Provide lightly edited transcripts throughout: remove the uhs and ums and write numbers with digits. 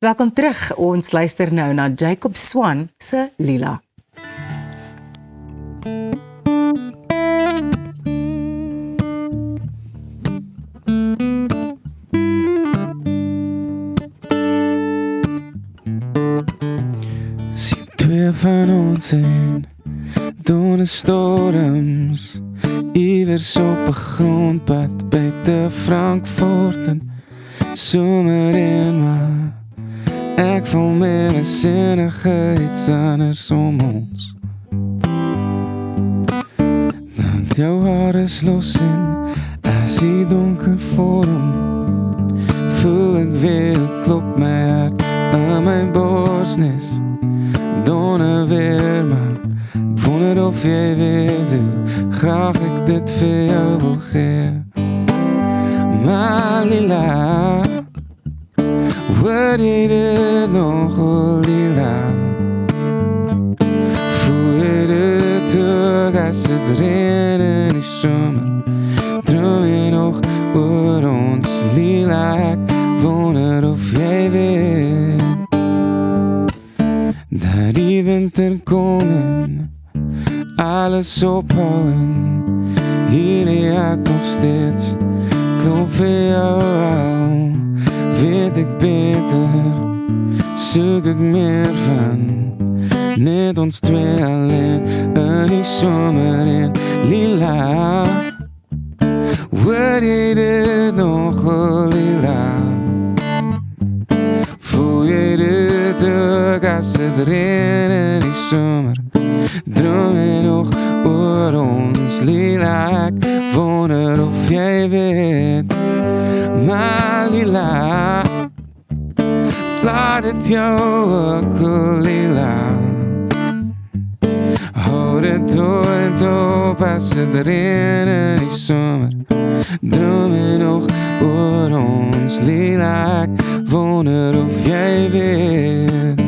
Welkom terug, ons luister nou na Jacob Swan se Lila. Sien twee van ons heen, door de storms, iewers op 'n grondpad buite Frankfurt en somer in maar ek voel meer as enige iets anders om ons. Dat jou haar is los en as die donker vorm, voel ek weer klop my hart aan my borsnes. Donne weer maar ek wonder of jy weet hoe graag ek dit vir jou wil gee. Maar Lila, word jy dit nog, oh Lila? Voel jy dit ook as het reën in die somer? Droom jy nog oor ons, Lila? Ek wonder of jy weet dat die winter kom en alles ophou en hier die hart nog steeds klop vir jou al. Weet ek beter, soek ek meer van net ons twee alleen in die somer en Lila, word jy dit nog, oh Lila? Voel jy dit ook as het reën in die somer? Droom jy nog oor ons, Lila? Ek wonder of jy weet. Maar Lila, laat het jou ook, oh Lila? Houd het ooit op as het reën in die somer? Droom jy nog oor ons, Lila? Ek wonder of jy weet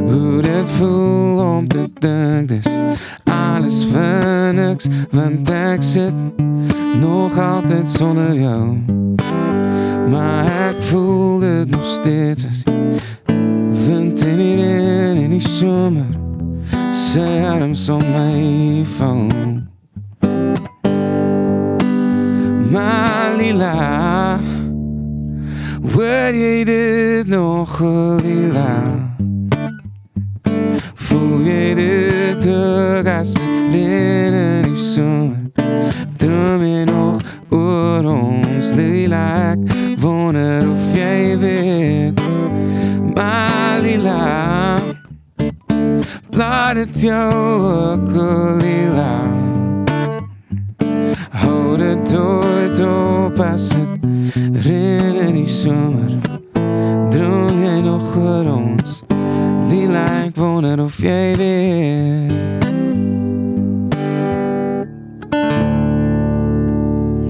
hoe dit voel om te dink dis alles vir niks, want ek sit nog altyd sonder jou. Maar ek voel dit nog steeds as wind in die reën in die somer, sy arms om my val. Maar Lila, word jy dit nog, oh Lila? Voel jy dit ook as het reën in die somer? Droom jy nog oor ons, Lila? Ek wonder of jy weet. Maar Lila, laat het jou ook, oh Lila? Houd het ooit op as het reën in die somer? Droom jy nog oor ons, Lila? Ek wonder of jy weet.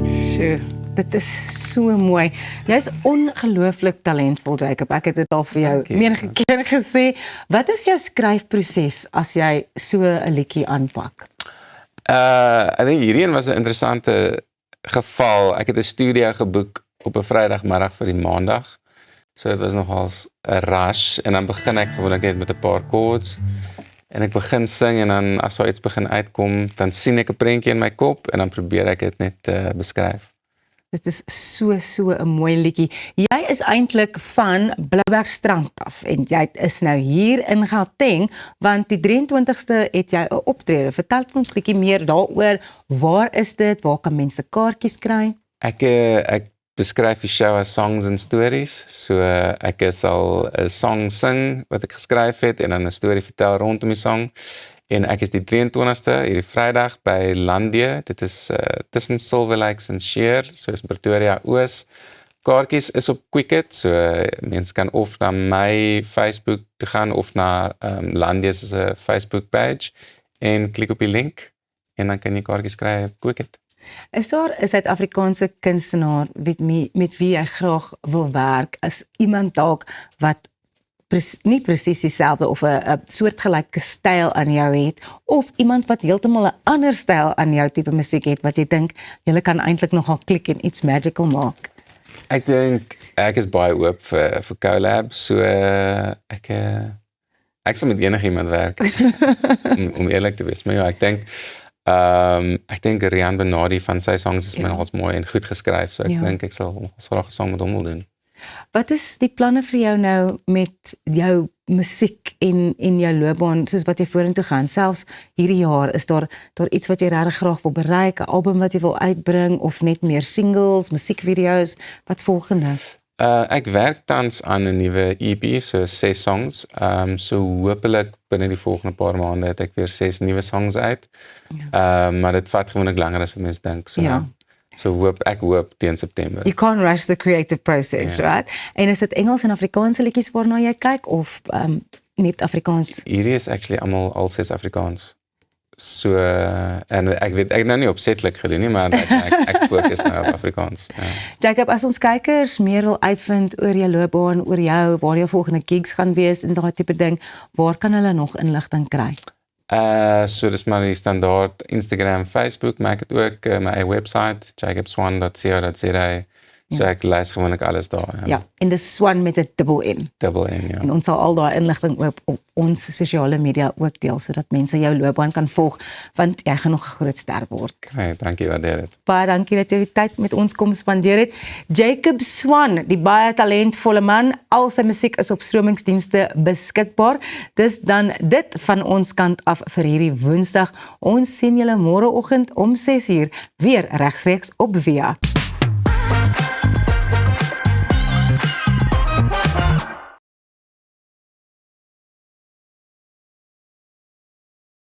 Sjoe, dit is so mooi. Jy is ongelooflik talentvol, Jacob. Ek het dit al vir jou menige keer gesê. Wat is jou skryfproses as jy so 'n liedjie aanpak? Ek dink hierdie een was 'n interessante geval. Ek het 'n studio geboek op 'n Vrydagmiddag vir die Maandag. So dit was nogals 'n rush en dan begin ek gewoonlik net met 'n paar chords en ek begin sing en dan as daar iets begin uitkom, dan sien ek 'n prentjie in my kop en dan probeer ek dit net beskryf. Dit is so 'n mooi liedjie. Jy is eintlik van Bloubergstrand af en jy is nou hier in Gauteng, want die 23ste het jy 'n optrede. Vertel vir ons 'n bietjie meer daaroor. Waar is dit? Waar kan mense kaartjies kry? Ek beskryf die show as songs and stories. So ek sal 'n song sing wat ek geskryf het en dan 'n storie vertel rondom die song. En ek is die 23ste, hierdie Vrydag by Landie. Dit is tussen Silver Lakes en Sheer, so is Pretoria Oos. Kaartjies is op Quicket, so mense kan of na my Facebook toe gaan of na Landie se Facebook page en klik op die link en dan kan jy kaartjies kry op Quicket. Is daar 'n Suid-Afrikaanse kunstenaar met wie jy graag wil werk, as iemand dalk wat nie presies dieselfde of 'n soortgelyke styl aan jou het, of iemand wat heeltemal 'n ander styl aan jou tipe musiek het, wat jy dink, julle kan eintlik nogal klik en iets magical maak? Ek dink ek is baie oop vir collabs, so ek sal met enigiemand werk om eerlik te wees. Maar ja, ek dink Rian Benadi van sy songs is my nogals mooi en goed geskryf, so ek dink ek sal graag 'n song met hom wil doen. Wat is die planne vir jou nou met jou musiek en jou loopbaan, soos wat jy vorentoe gaan? Selfs hierdie jaar, is daar iets wat jy regtig graag wil bereik, 'n album wat jy wil uitbring, of net meer singles, musiekvideo's? Wat's volgende? Ek werk tans aan 'n nuwe EP, so 6 songs. So hopelik binne die volgende paar maande het ek weer 6 nuwe songs uit. Maar dit vat gewoonlik langer as wat mense dink. So ek hoop teen September. You can't rush the creative process, right? En is dit Engels en Afrikaanse liedjies waarna jy kyk, of net Afrikaans? Hierdie is actually al 6 Afrikaans. So, en ek het nou nie opsetlik gedoen nie, maar ek fokus nou op Afrikaans. Jacob, as ons kykers meer wil uitvind oor jou loopbaan, oor jou, waar jou volgende gigs gaan wees en daai tipe ding, waar kan hulle nog inligting kry? So dis maar die standaard Instagram, Facebook, maar ek het ook my eie website, jacobswan.co.za. So ek lees gewoonlik alles daar. Ja, en dis Swan met 'n dubbel N. Dubbel N, ja. En ons sal al daai inligting op ons sosiale media ook deel, sodat mense jou loopbaan kan volg, want jy gaan nog 'n groot ster word. Hey, dankie, waardeer dit. Baie dankie dat jy die tyd met ons kom spandeer het. Jacob Swan, die baie talentvolle man, al sy musiek is op stromingsdienste beskikbaar. Dis dan dit van ons kant af vir hierdie Woensdag. Ons sien julle môreoggend om 6:00 weer regsreeks op Via.